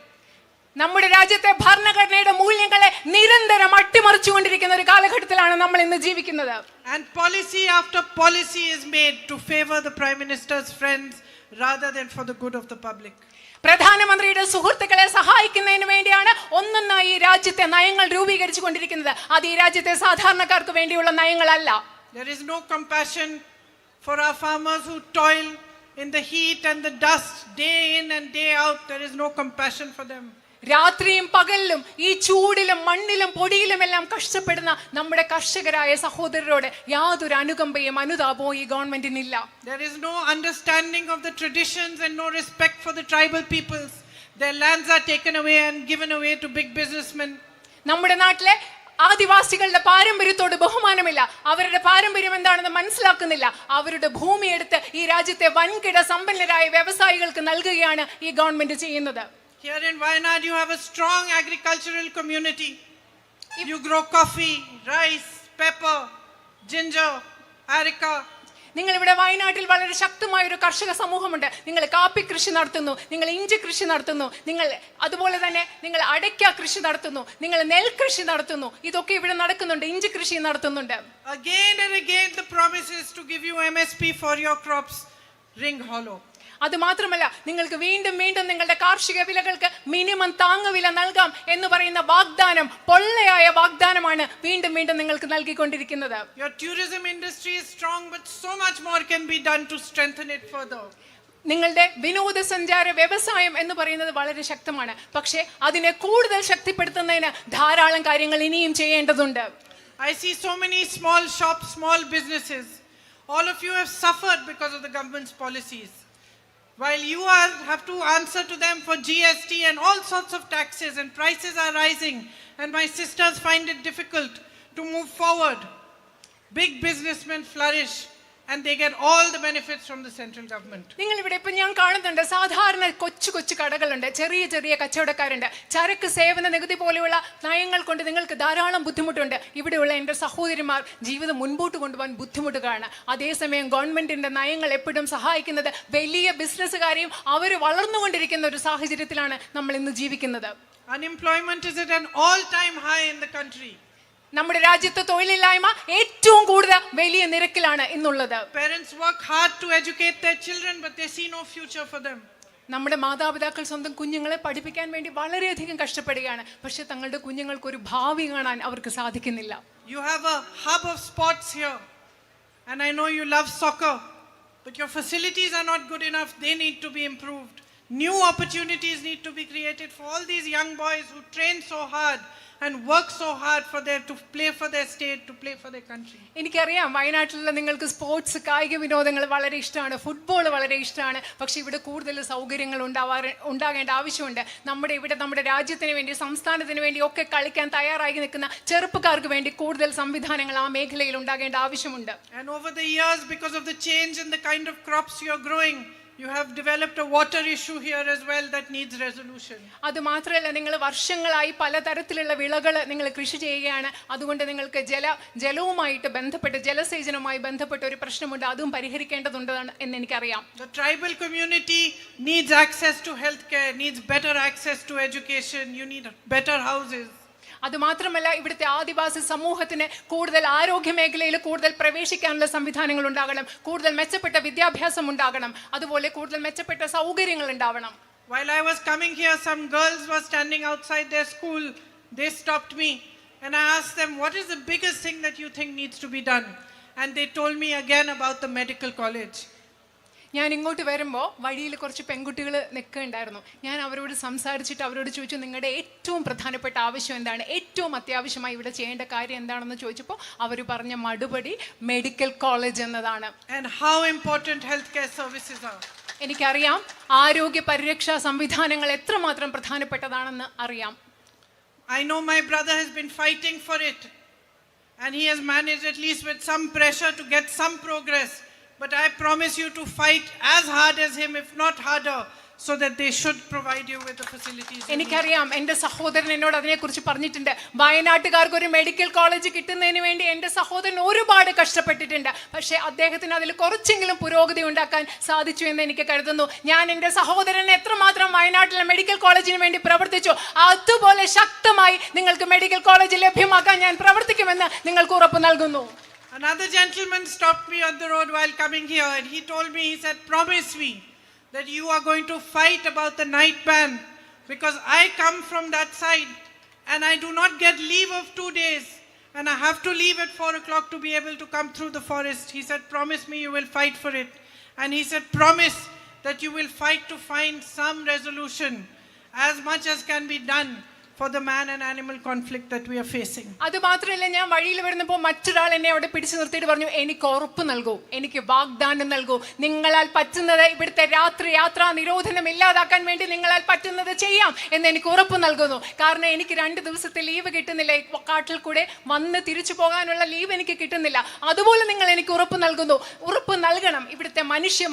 നമ്മുടെ രാജ്യത്തെ ഭരണഘടനയുടെ മൂല്യങ്ങളെ നിരന്തരം അട്ടിമറിച്ചുകൊണ്ടിരിക്കുന്ന ഒരു കാലഘട്ടത്തിലാണ് നമ്മൾ ഇന്ന് ജീവിക്കുന്നത്. And policy after policy is made to favor the Prime Minister's friends rather than for the good of the public. പ്രധാനമന്ത്രിയുടെ സുഹൃത്തുക്കളെ സഹായിക്കുന്നതിന് വേണ്ടിയാണ് ഒന്നൊന്നായി ഈ രാജ്യത്തെ നയങ്ങൾ രൂപീകരിച്ചുകൊണ്ടിരിക്കുന്നത്. അത് ഈ രാജ്യത്തെ സാധാരണക്കാർക്ക് വേണ്ടിയുള്ള നയങ്ങളല്ല. There is no compassion for our farmers who toil in the heat and the dust day in and day out. There is no compassion for them. രാത്രിയും പകലിലും ഈ ചൂടിലും മണ്ണിലും പൊടിയിലും എല്ലാം കഷ്ടപ്പെടുന്ന നമ്മുടെ കർഷകരായ സഹോദരരോട് യാതൊരു അനുകമ്പയും അനുതാപവും ഈ ഗവൺമെന്റിനില്ല. There is no understanding of the traditions and no respect for the tribal peoples. Their lands are taken away and given away to big businessmen. നമ്മുടെ നാട്ടിലെ ആദിവാസികളുടെ പാരമ്പര്യത്തോട് ബഹുമാനമില്ല. അവരുടെ പാരമ്പര്യം എന്താണെന്ന് മനസ്സിലാക്കുന്നില്ല. അവരുടെ ഭൂമി എടുത്ത് ഈ രാജ്യത്തെ വൻകിട സമ്പന്നരായ വ്യവസായികൾക്ക് നൽകുകയാണ് ഈ ഗവൺമെന്റ് ചെയ്യുന്നത്. Here in Wayanad, you have a strong agricultural community. You grow coffee, rice, pepper, ginger, areca. നിങ്ങൾ ഇവിടെ വയനാട്ടിൽ വളരെ ശക്തമായ ഒരു കർഷക സമൂഹമുണ്ട്. നിങ്ങൾ കാപ്പി കൃഷി നടത്തുന്നു, നിങ്ങൾ ഇഞ്ചി കൃഷി നടത്തുന്നു, നിങ്ങൾ അതുപോലെ തന്നെ നിങ്ങൾ അടയ്ക്ക കൃഷി നടത്തുന്നു, നിങ്ങൾ നെൽകൃഷി നടത്തുന്നു. ഇതൊക്കെ ഇവിടെ നടക്കുന്നുണ്ട്. ഇഞ്ചി കൃഷി നടത്തുന്നുണ്ട്. Again and again the promise is to give you MSP for your crops ring hollow. അത് മാത്രമല്ല, നിങ്ങൾക്ക് വീണ്ടും വീണ്ടും നിങ്ങളുടെ കാർഷിക വിലകൾക്ക് മിനിമം താങ്ങുവില നൽകാം എന്ന് പറയുന്ന വാഗ്ദാനം പൊള്ളയായ വാഗ്ദാനമാണ് വീണ്ടും വീണ്ടും നിങ്ങൾക്ക് നൽകിക്കൊണ്ടിരിക്കുന്നത്. Your tourism industry is strong, but so much more can be done to strengthen it further. നിങ്ങളുടെ വിനോദസഞ്ചാര വ്യവസായം എന്ന് പറയുന്നത് വളരെ ശക്തമാണ്. പക്ഷേ അതിനെ കൂടുതൽ ശക്തിപ്പെടുത്തുന്നതിന് ധാരാളം കാര്യങ്ങൾ ഇനിയും ചെയ്യേണ്ടതുണ്ട്. I see so many small shops, small businesses. All of you have suffered because of the government's policies. While you have to answer to them for GST and all sorts of taxes, and prices are rising, and my sisters find it difficult to move forward. Big businessmen flourish and they get all the benefits from the central government. നിങ്ങൾ ഇവിടെ ഇപ്പം ഞാൻ കാണുന്നുണ്ട്, സാധാരണ കൊച്ചു കൊച്ചു കടകളുണ്ട്, ചെറിയ ചെറിയ കച്ചവടക്കാരുണ്ട്. ചരക്ക് സേവന നികുതി പോലെയുള്ള നയങ്ങൾ കൊണ്ട് നിങ്ങൾക്ക് ധാരാളം ബുദ്ധിമുട്ടുണ്ട്. ഇവിടെയുള്ള എൻ്റെ സഹോദരിമാർ ജീവിതം മുൻപോട്ട് കൊണ്ടുപോകാൻ ബുദ്ധിമുട്ടുകയാണ്. അതേസമയം ഗവൺമെന്റിന്റെ നയങ്ങൾ എപ്പോഴും സഹായിക്കുന്നത് വലിയ ബിസിനസ്സുകാരെയും അവർ വളർന്നുകൊണ്ടിരിക്കുന്ന ഒരു സാഹചര്യത്തിലാണ് നമ്മൾ ഇന്ന് ജീവിക്കുന്നത്. Unemployment is at an all-time high in the country. നമ്മുടെ രാജ്യത്ത് തൊഴിലില്ലായ്മ ഏറ്റവും കൂടുതൽ വലിയ നിരക്കിലാണ് ഇന്നുള്ളത്. Parents work hard to educate their children, but they see no future for them. നമ്മുടെ മാതാപിതാക്കൾ സ്വന്തം കുഞ്ഞുങ്ങളെ പഠിപ്പിക്കാൻ വേണ്ടി വളരെയധികം കഷ്ടപ്പെടുകയാണ്. പക്ഷെ തങ്ങളുടെ കുഞ്ഞുങ്ങൾക്ക് ഒരു ഭാവി കാണാൻ അവർക്ക് സാധിക്കുന്നില്ല. You have a hub of sports here, and I know you love soccer, but your facilities are not good enough. They need to be improved. New opportunities need to be created for all these young boys who train so hard and work so hard to play for their state, to play for their country. എനിക്കറിയാം, വയനാട്ടിലുള്ള നിങ്ങൾക്ക് sports കായിക വിനോദങ്ങൾ വളരെ ഇഷ്ടമാണ്, football വളരെ ഇഷ്ടമാണ്. പക്ഷെ ഇവിടെ കൂടുതൽ സൗകര്യങ്ങൾ ഉണ്ടാകേണ്ട ആവശ്യമുണ്ട്. നമ്മുടെ രാജ്യത്തിന് വേണ്ടി, സംസ്ഥാനത്തിന് വേണ്ടി ഒക്കെ കളിക്കാൻ തയ്യാറായി നിൽക്കുന്ന ചെറുപ്പക്കാർക്ക് വേണ്ടി കൂടുതൽ സംവിധാനങ്ങൾ ആ മേഖലയിൽ ഉണ്ടാകേണ്ട ആവശ്യമുണ്ട്. And over the years, because of the change in the kind of crops you are growing, you have developed a water issue here as well that needs resolution. അത് മാത്രമല്ല, നിങ്ങൾ വർഷങ്ങളായി പലതരത്തിലുള്ള വിളകൾ നിങ്ങൾ കൃഷി ചെയ്യുകയാണ്. അതുകൊണ്ട് നിങ്ങൾക്ക് ജലവുമായിട്ട് ബന്ധപ്പെട്ട്, ജലസേചനവുമായി ബന്ധപ്പെട്ട ഒരു പ്രശ്നമുണ്ട്. അതും പരിഹരിക്കേണ്ടതുണ്ട് എന്ന് എനിക്കറിയാം. The tribal community needs access to healthcare, needs better access to education. You need better houses. അത് മാത്രമല്ല, ഇവിടുത്തെ ആദിവാസി സമൂഹത്തിന് കൂടുതൽ ആരോഗ്യ മേഖലയിൽ കൂടുതൽ പ്രവേശിക്കാനുള്ള സംവിധാനങ്ങൾ ഉണ്ടാകണം, കൂടുതൽ മെച്ചപ്പെട്ട വിദ്യാഭ്യാസം ഉണ്ടാകണം, അതുപോലെ കൂടുതൽ മെച്ചപ്പെട്ട സൗകര്യങ്ങൾ ഉണ്ടാവണം. While I was coming here, some girls were standing outside their school. They stopped me and I asked them, what is the biggest thing that you think needs to be done? And they told me again about the medical college. ഞാൻ ഇങ്ങോട്ട് വരുമ്പോൾ വഴിയിൽ കുറച്ച് പെൺകുട്ടികൾ നിൽക്കുന്നുണ്ടായിരുന്നു. ഞാൻ അവരോട് സംസാരിച്ചിട്ട് അവരോട് ചോദിച്ചു, നിങ്ങളുടെ ഏറ്റവും പ്രധാനപ്പെട്ട ആവശ്യം എന്താണ്, ഏറ്റവും അത്യാവശ്യമായി ഇവിടെ ചെയ്യേണ്ട കാര്യം എന്താണെന്ന് ചോദിച്ചപ്പോൾ അവർ പറഞ്ഞ മറുപടി മെഡിക്കൽ കോളേജ് എന്നതാണ്. And how important healthcare services are. എനിക്കറിയാം, ആരോഗ്യ പരിരക്ഷാ സംവിധാനങ്ങൾ എത്രമാത്രം പ്രധാനപ്പെട്ടതാണെന്ന് അറിയാം. I know my brother has been fighting for it and he has managed, at least with some pressure, to get some progress. But I promise you to fight as hard as him, if not harder, so that they should provide you with the facilities. എനിക്കറിയാം, എൻ്റെ സഹോദരൻ എന്നോട് അതിനെക്കുറിച്ച് പറഞ്ഞിട്ടുണ്ട്. വയനാട്ടുകാർക്ക് ഒരു medical college കിട്ടുന്നതിന് വേണ്ടി എൻ്റെ സഹോദരൻ ഒരുപാട് കഷ്ടപ്പെട്ടിട്ടുണ്ട്. പക്ഷേ അദ്ദേഹത്തിന് അതിൽ കുറച്ചെങ്കിലും പുരോഗതി ഉണ്ടാക്കാൻ സാധിച്ചു എന്ന് എനിക്ക് കരുതുന്നു. ഞാൻ എൻ്റെ സഹോദരൻ എത്രമാത്രം വയനാട്ടിലെ മെഡിക്കൽ കോളേജിന് വേണ്ടി പ്രവർത്തിച്ചു, അതുപോലെ ശക്തമായി നിങ്ങൾക്ക് മെഡിക്കൽ കോളേജ് ലഭ്യമാക്കാൻ ഞാൻ പ്രവർത്തിക്കുമെന്ന് നിങ്ങൾക്ക് ഉറപ്പ് നൽകുന്നു. Another gentleman stopped me on the road while coming here and he told me, he said, promise me that you are going to fight about the night ban, because I come from that side and I do not get leave of 2 days and I have to leave at 4 o'clock to be able to come through the forest. He said, promise me you will fight for it. And he said, promise that you will fight to find some resolution, as much as can be done, for the man and animal conflict that we are facing. അത് മാത്രമല്ല, ഞാൻ വഴിയിൽ വരുന്നപ്പോൾ മറ്റൊരാൾ എന്നെ അവിടെ പിടിച്ചു നിർത്തിയിട്ട് പറഞ്ഞു, എനിക്ക് ഉറപ്പ് നൽകൂ, എനിക്ക് വാഗ്ദാനം നൽകൂ, നിങ്ങളാൽ പറ്റുന്നത് ഇവിടുത്തെ രാത്രി യാത്രാ നിരോധനം ഇല്ലാതാക്കാൻ വേണ്ടി നിങ്ങളാൽ പറ്റുന്നത് ചെയ്യാം എന്ന് എനിക്ക് ഉറപ്പ് നൽകുന്നു. കാരണം എനിക്ക് 2 ദിവസത്തെ ലീവ് കിട്ടുന്നില്ല, കാട്ടിൽ കൂടെ വന്ന് തിരിച്ചു പോകാനുള്ള ലീവ് എനിക്ക് കിട്ടുന്നില്ല. അതുപോലെ നിങ്ങൾ എനിക്ക് ഉറപ്പ് നൽകുന്നു, ഉറപ്പ് നൽകണം, ഇവിടുത്തെ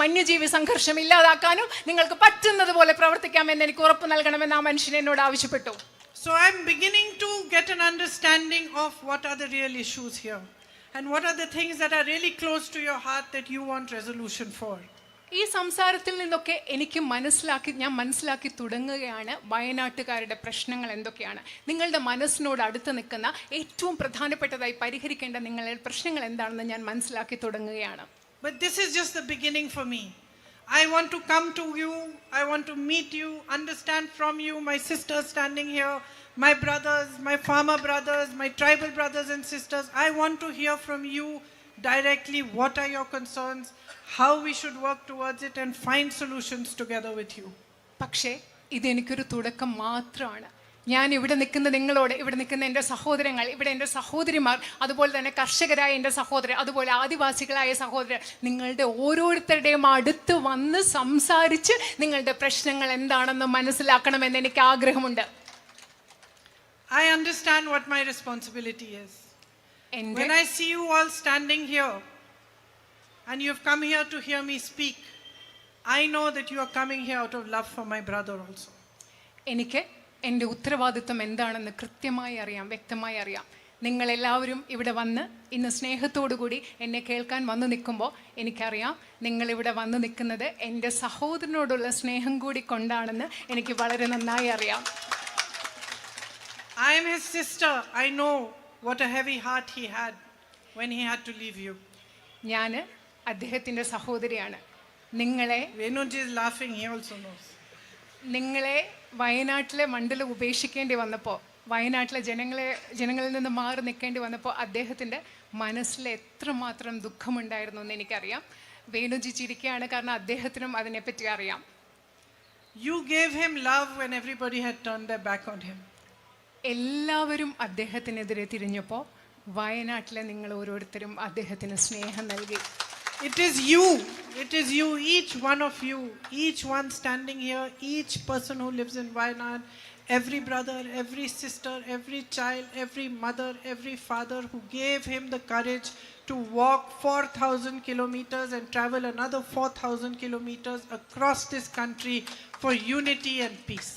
വന്യജീവി സംഘർഷം ഇല്ലാതാക്കാനും നിങ്ങൾക്ക് പറ്റുന്നത് പോലെ പ്രവർത്തിക്കാമെന്ന് എനിക്ക് ഉറപ്പ് നൽകണമെന്ന് ആ മനുഷ്യൻ എന്നോട് ആവശ്യപ്പെട്ടു. So I'm beginning to get an understanding of what are the real issues here and what are the things that are really close to your heart that you want resolution for. ഈ സംസാരത്തിൽ നിന്നൊക്കെ ഞാൻ മനസ്സിലാക്കി തുടങ്ങുകയാണ് വയനാട്ടുകാരുടെ പ്രശ്നങ്ങൾ എന്തൊക്കെയാണ്, നിങ്ങളുടെ മനസ്സിനോട് അടുത്ത് നിൽക്കുന്ന ഏറ്റവും പ്രധാനപ്പെട്ടതായി പരിഹരിക്കേണ്ട നിങ്ങളുടെ പ്രശ്നങ്ങൾ എന്താണെന്ന് ഞാൻ മനസ്സിലാക്കി തുടങ്ങുകയാണ്. But this is just the beginning for me. I want to come to you, I want to meet you, understand from you, my sisters standing here, my brothers, my farmer brothers, my tribal brothers and sisters. I want to hear from you directly what are your concerns, how we should work towards it and find solutions together with you. പക്ഷേ ഇതെനിക്കൊരു തുടക്കം മാത്രമാണ്. ഞാൻ ഇവിടെ നിൽക്കുന്ന നിങ്ങളോട്, ഇവിടെ നിൽക്കുന്ന എൻ്റെ സഹോദരങ്ങൾ, ഇവിടെ എൻ്റെ സഹോദരിമാർ, അതുപോലെ തന്നെ കർഷകരായ എൻ്റെ സഹോദരർ, അതുപോലെ ആദിവാസികളായ സഹോദരർ, നിങ്ങളുടെ ഓരോരുത്തരുടെയും അടുത്ത് വന്ന് സംസാരിച്ച് നിങ്ങളുടെ പ്രശ്നങ്ങൾ എന്താണെന്ന് മനസ്സിലാക്കണമെന്ന് എനിക്ക് ആഗ്രഹമുണ്ട്. I understand what my responsibility is. When I see you all standing here and you have come here to hear me speak, I know that you are coming here out of love for my brother also. എനിക്ക് എൻ്റെ ഉത്തരവാദിത്വം എന്താണെന്ന് കൃത്യമായി അറിയാം, വ്യക്തമായി അറിയാം. നിങ്ങളെല്ലാവരും ഇവിടെ വന്ന് ഇന്ന് സ്നേഹത്തോടു കൂടി എന്നെ കേൾക്കാൻ വന്നു നിൽക്കുമ്പോൾ എനിക്കറിയാം നിങ്ങളിവിടെ വന്നു നിൽക്കുന്നത് എൻ്റെ സഹോദരനോടുള്ള സ്നേഹം കൂടി കൊണ്ടാണെന്ന് എനിക്ക് വളരെ നന്നായി അറിയാം. I am his sister. I know what a heavy heart he had when he had to leave you. ഞാൻ അദ്ദേഹത്തിൻ്റെ സഹോദരിയാണ്. നിങ്ങളെ Venuji is laughing, he also knows. നിങ്ങളെ വയനാട്ടിലെ മണ്ഡലം ഉപേക്ഷിക്കേണ്ടി വന്നപ്പോൾ, വയനാട്ടിലെ ജനങ്ങളിൽ നിന്ന് മാറി നിൽക്കേണ്ടി വന്നപ്പോൾ അദ്ദേഹത്തിൻ്റെ മനസ്സിൽ എത്രമാത്രം ദുഃഖമുണ്ടായിരുന്നു എന്ന് എനിക്കറിയാം. വേണുജി ചിരിക്കുകയാണ്, കാരണം അദ്ദേഹത്തിനും അതിനെപ്പറ്റി അറിയാം. You gave him love when everybody had turned their back on him. എല്ലാവരും അദ്ദേഹത്തിനെതിരെ തിരിഞ്ഞപ്പോൾ വയനാട്ടിലെ നിങ്ങൾ ഓരോരുത്തരും അദ്ദേഹത്തിന് സ്നേഹം നൽകി. It is you, each one of you, each one standing here, each person who lives in Wayanad, every brother, every sister, every child, every mother, every father who gave him the courage to walk 4,000 kilometers and travel another 4,000 kilometers across this country for unity and peace.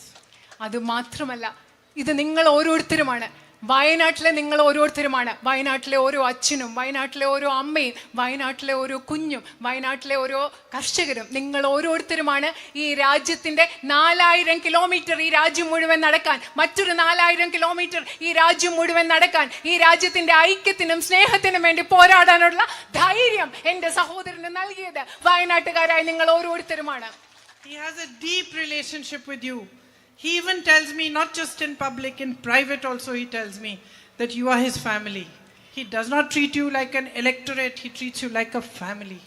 അത് മാത്രമല്ല, ഇത് നിങ്ങൾ ഓരോരുത്തരുമാണ്, വയനാട്ടിലെ നിങ്ങൾ ഓരോരുത്തരുമാണ്. വയനാട്ടിലെ ഓരോ അച്ഛനും, വയനാട്ടിലെ ഓരോ അമ്മയും, വയനാട്ടിലെ ഓരോ കുഞ്ഞും, വയനാട്ടിലെ ഓരോ കർഷകരും, നിങ്ങൾ ഓരോരുത്തരുമാണ് ഈ രാജ്യത്തിൻ്റെ 4000 കിലോമീറ്റർ ഈ രാജ്യം മുഴുവൻ നടക്കാൻ, മറ്റൊരു 4000 കിലോമീറ്റർ ഈ രാജ്യം മുഴുവൻ നടക്കാൻ, ഈ രാജ്യത്തിൻ്റെ ഐക്യത്തിനും സ്നേഹത്തിനും വേണ്ടി പോരാടാനുള്ള ധൈര്യം എൻ്റെ സഹോദരന് നൽകിയത് വയനാട്ടുകാരായ നിങ്ങൾ ഓരോരുത്തരുമാണ്. He has a deep relationship with you. He even tells me, not just in public, in private also he tells me that you are his family. He does not treat you like an electorate, he treats you like a family.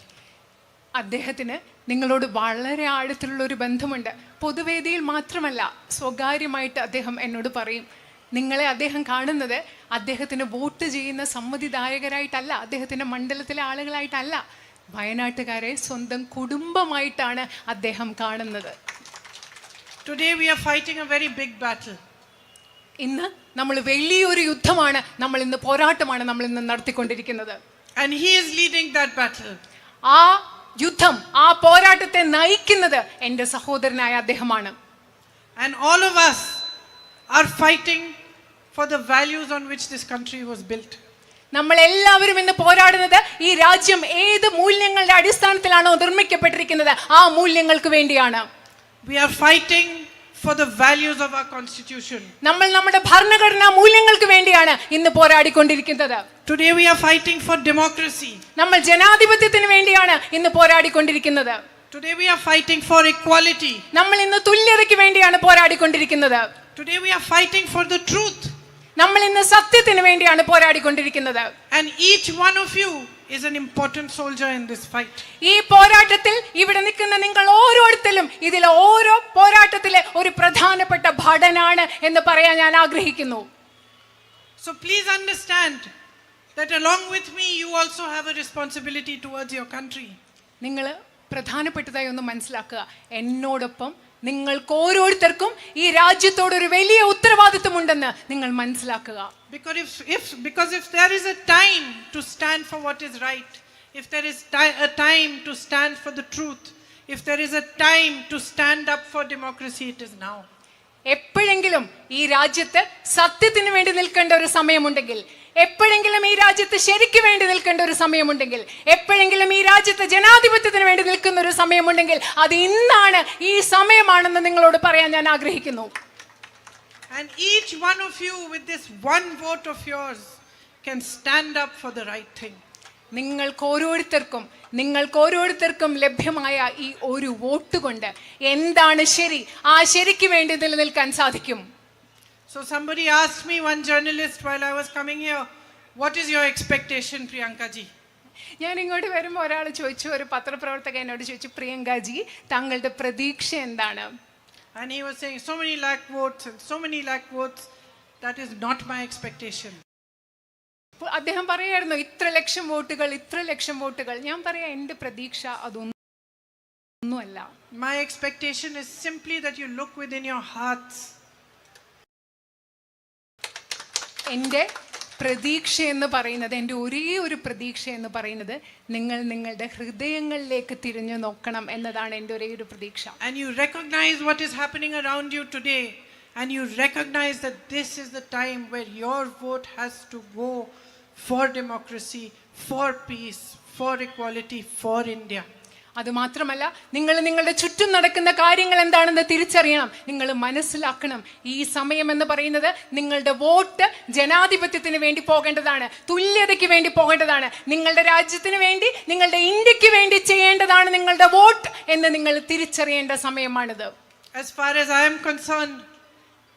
അദ്ദേഹത്തിന് നിങ്ങളോട് വളരെ ആഴത്തിലുള്ള ഒരു ബന്ധമുണ്ട്. പൊതുവേദിയിൽ മാത്രമല്ല, സ്വകാര്യമായിട്ട് അദ്ദേഹം എന്നോട് പറയും, നിങ്ങളെ അദ്ദേഹം കാണുന്നത് അദ്ദേഹത്തിന് വോട്ട് ചെയ്യുന്ന സമ്മതിദായകരായിട്ടല്ല, അദ്ദേഹത്തിൻ്റെ മണ്ഡലത്തിലെ ആളുകളായിട്ടല്ല, വയനാട്ടുകാരെ സ്വന്തം കുടുംബമായിട്ടാണ് അദ്ദേഹം കാണുന്നത്. Today we are fighting a very big battle. ഇന്ന് നമ്മൾ വലിയൊരു യുദ്ധമാണ്, പോരാട്ടമാണ് നമ്മൾ ഇന്ന് നടത്തിക്കൊണ്ടിരിക്കുന്നത്. And he is leading that battle. ആ യുദ്ധം, ആ പോരാട്ടത്തെ നയിക്കുന്നത് എൻ്റെ സഹോദരനായ അദ്ദേഹമാണ്. And all of us are fighting for the values on which this country was built. നമ്മൾ എല്ലാവരും ഇന്ന് പോരാടുന്നത് ഈ രാജ്യം ഏത് മൂല്യങ്ങളുടെ അടിസ്ഥാനത്തിലാണോ നിർമ്മിക്കപ്പെട്ടിരിക്കുന്നത് ആ മൂല്യങ്ങൾക്ക് വേണ്ടിയാണ്. We are fighting for the values of our constitution. നമ്മൾ നമ്മുടെ ഭരണഘടനാ മൂല്യങ്ങൾക്ക് വേണ്ടിയാണ് ഇന്ന് പോരാടിക്കൊണ്ടിരിക്കുന്നത്. Today we are fighting for democracy. നമ്മൾ ജനാധിപത്യത്തിന് വേണ്ടിയാണ് ഇന്ന് പോരാടിക്കൊണ്ടിരിക്കുന്നത്. Today we are fighting for equality. നമ്മൾ ഇന്ന് തുല്യതയ്ക്ക് വേണ്ടിയാണ് പോരാടിക്കൊണ്ടിരിക്കുന്നത്. Today we are fighting for the truth. നമ്മൾ ഇന്ന് സത്യത്തിന് വേണ്ടിയാണ് പോരാടിക്കൊണ്ടിരിക്കുന്നത്. And each one of you is an important soldier in this fight. ഈ പോരാട്ടത്തിൽ ഇവിടെ നിൽക്കുന്ന നിങ്ങൾ ഓരോരുത്തരും ഇതിലെ ഓരോ പോരാട്ടത്തിലെ ഒരു പ്രധാനപ്പെട്ട ഭടനാണ് എന്ന് പറയാൻ ഞാൻ ആഗ്രഹിക്കുന്നു. So please understand that along with me you also have a responsibility towards your country. നിങ്ങൾ പ്രധാനപ്പെട്ടതായി ഒന്ന് മനസ്സിലാക്കുക, എന്നോടൊപ്പം നിങ്ങൾക്ക് ഓരോരുത്തർക്കും ഈ രാജ്യത്തോട് ഒരു വലിയ ഉത്തരവാദിത്വമുണ്ടെന്ന് നിങ്ങൾ മനസ്സിലാക്കുക. Because if there is a time to stand for what is right, if there is a time to stand for the truth, if there is a time to stand up for democracy, it is now. എപ്പോഴെങ്കിലും ഈ രാജ്യത്ത് സത്യത്തിന് വേണ്ടി നിൽക്കേണ്ട ഒരു സമയമുണ്ടെങ്കിൽ, എപ്പോഴെങ്കിലും ഈ രാജ്യത്ത് ശരിക്ക് വേണ്ടി നിൽക്കേണ്ട ഒരു സമയമുണ്ടെങ്കിൽ, എപ്പോഴെങ്കിലും ഈ രാജ്യത്ത് ജനാധിപത്യത്തിന് വേണ്ടി നിൽക്കുന്ന ഒരു സമയമുണ്ടെങ്കിൽ അത് ഇന്നാണ്, ഈ സമയമാണെന്ന് നിങ്ങളോട് പറയാൻ ഞാൻ ആഗ്രഹിക്കുന്നു. And each one of you with this one vote of yours can stand up for the right thing. നിങ്ങൾക്ക് ഓരോരുത്തർക്കും ലഭ്യമായ ഈ ഒരു വോട്ട് കൊണ്ട് എന്താണ് ശരി, ആ ശരിക്ക് വേണ്ടി നിലനിൽക്കാൻ സാധിക്കും. So somebody asked me, one journalist, while I was coming here, what is your expectation, Priyanka ji? ഞാൻ ഇങ്ങോട്ട് വരുമ്പോൾ ഒരാൾ ചോദിച്ചു, ഒരു പത്രപ്രവർത്തകൻ എന്നോട് ചോദിച്ചു, പ്രിയങ്കാജി താങ്കളുടെ പ്രതീക്ഷ എന്താണ്? And he was saying, so many lakh votes and so many lakh votes, that is not my expectation. അദ്ദേഹം പറയായിരുന്നു, ഇത്ര ലക്ഷം വോട്ടുകൾ. ഞാൻ പറയാം, എൻ്റെ പ്രതീക്ഷ അതൊന്നുമല്ല. My expectation is simply that you look within your hearts. എൻ്റെ പ്രതീക്ഷ എന്ന് പറയുന്നത്, എൻ്റെ ഒരേ ഒരു പ്രതീക്ഷ എന്ന് പറയുന്നത്, നിങ്ങൾ നിങ്ങളുടെ ഹൃദയങ്ങളിലേക്ക് തിരിഞ്ഞു നോക്കണം എന്നതാണ് എൻ്റെ ഒരേ ഒരു പ്രതീക്ഷ. And you recognize what is happening around you today, and you recognize that this is the time where your vote has to go for democracy, for peace, for equality, for India. അതുമാത്രമല്ല, നിങ്ങൾ നിങ്ങളുടെ ചുറ്റും നടക്കുന്ന കാര്യങ്ങൾ എന്താണെന്ന് തിരിച്ചറിയണം. നിങ്ങൾ മനസ്സിലാക്കണം, ഈ സമയം എന്ന് പറയുന്നത് നിങ്ങളുടെ വോട്ട് ജനാധിപത്യത്തിന് വേണ്ടി പോകേണ്ടതാണ്, തുല്യതയ്ക്ക് വേണ്ടി പോകേണ്ടതാണ്, നിങ്ങളുടെ രാജ്യത്തിന് വേണ്ടി, നിങ്ങളുടെ ഇന്ത്യക്ക് വേണ്ടി ചെയ്യേണ്ടതാണ് നിങ്ങളുടെ വോട്ട് എന്ന് നിങ്ങൾ തിരിച്ചറിയേണ്ട സമയമാണിത്. As far as I am concerned,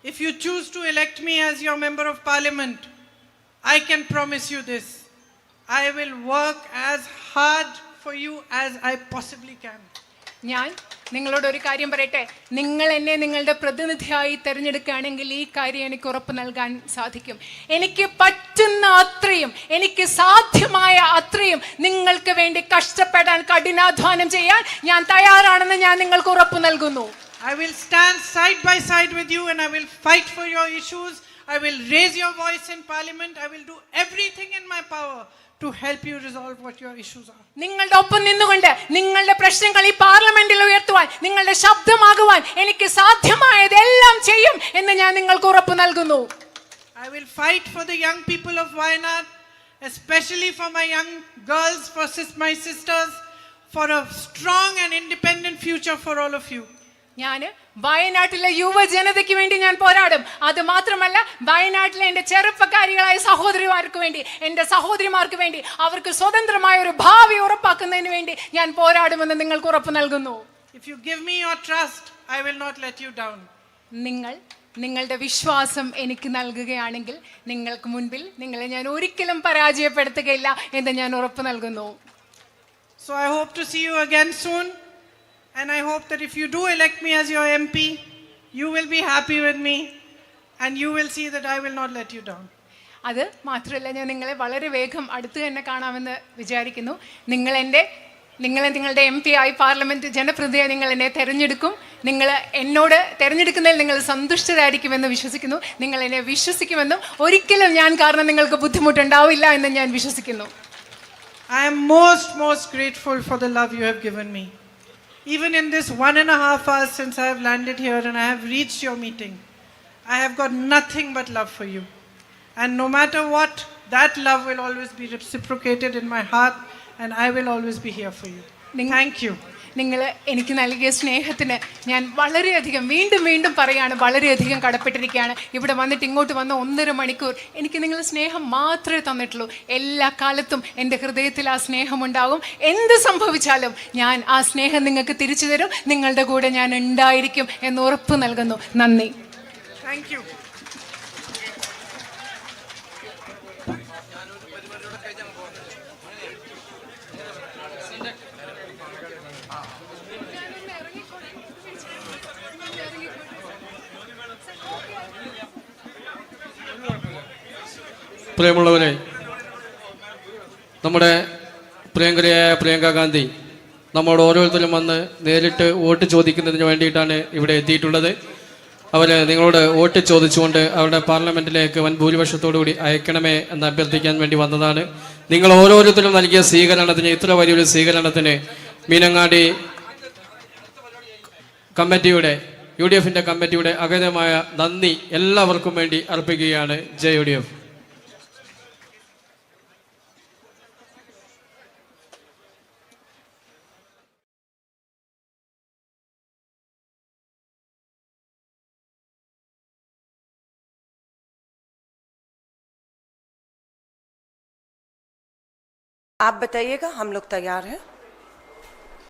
if you choose to elect me as your member of parliament, I can promise you this: I will work as hard for you as I possibly can. ഞാൻ നിങ്ങളോട് ഒരു കാര്യം പറയട്ടെ, നിങ്ങൾ എന്നെ നിങ്ങളുടെ പ്രതിനിധിയായി തിരഞ്ഞെടുക്കുകയാണെങ്കിൽ ഈ കാര്യം എനിക്ക് ഉറപ്പ് നൽകാൻ സാധിക്കും. എനിക്ക് പറ്റുന്ന അത്രയും, എനിക്ക് സാധ്യമായ അത്രയും നിങ്ങൾക്ക് വേണ്ടി കഷ്ടപ്പെടാൻ, കഠിനാധ്വാനം ചെയ്യാൻ ഞാൻ തയ്യാറാണെന്ന് ഞാൻ നിങ്ങൾക്ക് ഉറപ്പ് നൽകുന്നു. I will stand side by side with you and I will fight for your issues. I will raise your voice in parliament. I will do everything in my power to help you resolve what your issues are. നിങ്ങളുടെ ഒപ്പം നിന്നുകൊണ്ട് നിങ്ങളുടെ പ്രശ്നങ്ങൾ ഈ പാർലമെന്റിൽ ഉയർത്തുവാൻ, നിങ്ങളുടെ ശബ്ദമാകുവാൻ എനിക്ക് സാധ്യമായതെല്ലാം ചെയ്യും എന്ന് ഞാൻ നിങ്ങൾക്ക് ഉറപ്പ് നൽകുന്നു. I will fight for the young people of Wayanad, especially for my young girls, for my sisters, for a strong and independent future for all of you. ഞാൻ വയനാട്ടിലെ യുവജനതയ്ക്ക് വേണ്ടി ഞാൻ പോരാടും. അത് മാത്രമല്ല, വയനാട്ടിലെ എൻ്റെ ചെറുപ്പക്കാരികളായ സഹോദരിമാർക്ക് വേണ്ടി, എൻ്റെ സഹോദരിമാർക്ക് വേണ്ടി, അവർക്ക് സ്വതന്ത്രമായ ഒരു ഭാവി ഉറപ്പാക്കുന്നതിന് വേണ്ടി ഞാൻ പോരാടുമെന്ന് നിങ്ങൾക്ക് ഉറപ്പ് നൽകുന്നു. If you give me your trust, I will not let you down. നിങ്ങളുടെ വിശ്വാസം എനിക്ക് നൽകുകയാണെങ്കിൽ നിങ്ങൾക്ക് മുൻപിൽ നിങ്ങളെ ഞാൻ ഒരിക്കലും പരാജയപ്പെടുത്തുകയില്ല എന്ന് ഞാൻ ഉറപ്പ് നൽകുന്നു. So I hope to see you again soon. And I hope that if you do elect me as your MP, you will be happy with me and you will see that I will not let you down. അത് മാത്രമല്ല, ഞാൻ നിങ്ങളെ വളരെ വേഗം അടുത്ത് തന്നെ കാണാമെന്ന് വിചാരിക്കുന്നു. നിങ്ങളുടെ MP ആയി പാർലമെന്റ് ജനപ്രതിനിധിയായി നിങ്ങൾ എന്നെ തിരഞ്ഞെടുക്കും. നിങ്ങൾ എന്നോട് തിരഞ്ഞെടുക്കുന്നതിൽ നിങ്ങൾ സന്തുഷ്ടരായിരിക്കുമെന്ന് വിശ്വസിക്കുന്നു. നിങ്ങൾ എന്നെ വിശ്വസിക്കുമെന്നും ഒരിക്കലും ഞാൻ കാരണം നിങ്ങൾക്ക് ബുദ്ധിമുട്ടുണ്ടാവില്ല എന്ന് ഞാൻ വിശ്വസിക്കുന്നു. I am most grateful for the love you have given me. Even in this 1.5 hours since I have landed here and I have reached your meeting, I have got nothing but love for you. And no matter what, that love will always be reciprocated in my heart and I will always be here for you. Thank you. നിങ്ങൾ എനിക്ക് നൽകിയ സ്നേഹത്തിന് ഞാൻ വളരെയധികം വീണ്ടും പറയാണ്, വളരെയധികം കടപ്പെട്ടിരിക്കുകയാണ്. ഇവിടെ വന്നിട്ട് ഇങ്ങോട്ട് വന്ന 1.5 മണിക്കൂർ എനിക്ക് നിങ്ങൾ സ്നേഹം മാത്രമേ തന്നിട്ടുള്ളൂ. എല്ലാ കാലത്തും എൻ്റെ ഹൃദയത്തിൽ ആ സ്നേഹമുണ്ടാകും. എന്ത് സംഭവിച്ചാലും ഞാൻ ആ സ്നേഹം നിങ്ങൾക്ക് തിരിച്ചു തരും. നിങ്ങളുടെ കൂടെ ഞാൻ ഉണ്ടായിരിക്കും എന്ന് ഉറപ്പ് നൽകുന്നു. നന്ദി. Thank you. പ്രിയമുള്ളവരെ, നമ്മുടെ പ്രിയങ്കരിയായ പ്രിയങ്ക ഗാന്ധി നമ്മോട് ഓരോരുത്തരും വന്ന് നേരിട്ട് വോട്ട് ചോദിക്കുന്നതിന് വേണ്ടിയിട്ടാണ് ഇവിടെ എത്തിയിട്ടുള്ളത്. അവർ നിങ്ങളോട് വോട്ട് ചോദിച്ചുകൊണ്ട് അവരുടെ പാർലമെന്റിലേക്ക് വൻ ഭൂരിപക്ഷത്തോടുകൂടി അയക്കണമേ എന്ന് അഭ്യർത്ഥിക്കാൻ വേണ്ടി വന്നതാണ്. നിങ്ങൾ ഓരോരുത്തരും നൽകിയ സ്വീകരണത്തിന്, ഇത്ര വലിയൊരു സ്വീകരണത്തിന് മീനങ്ങാടി കമ്മിറ്റിയുടെ, UDF കമ്മിറ്റിയുടെ അഗാധമായ നന്ദി എല്ലാവർക്കും വേണ്ടി അർപ്പിക്കുകയാണ്. ജയ് UDF. आप बताइएगा, हम लोग तैयार हैं.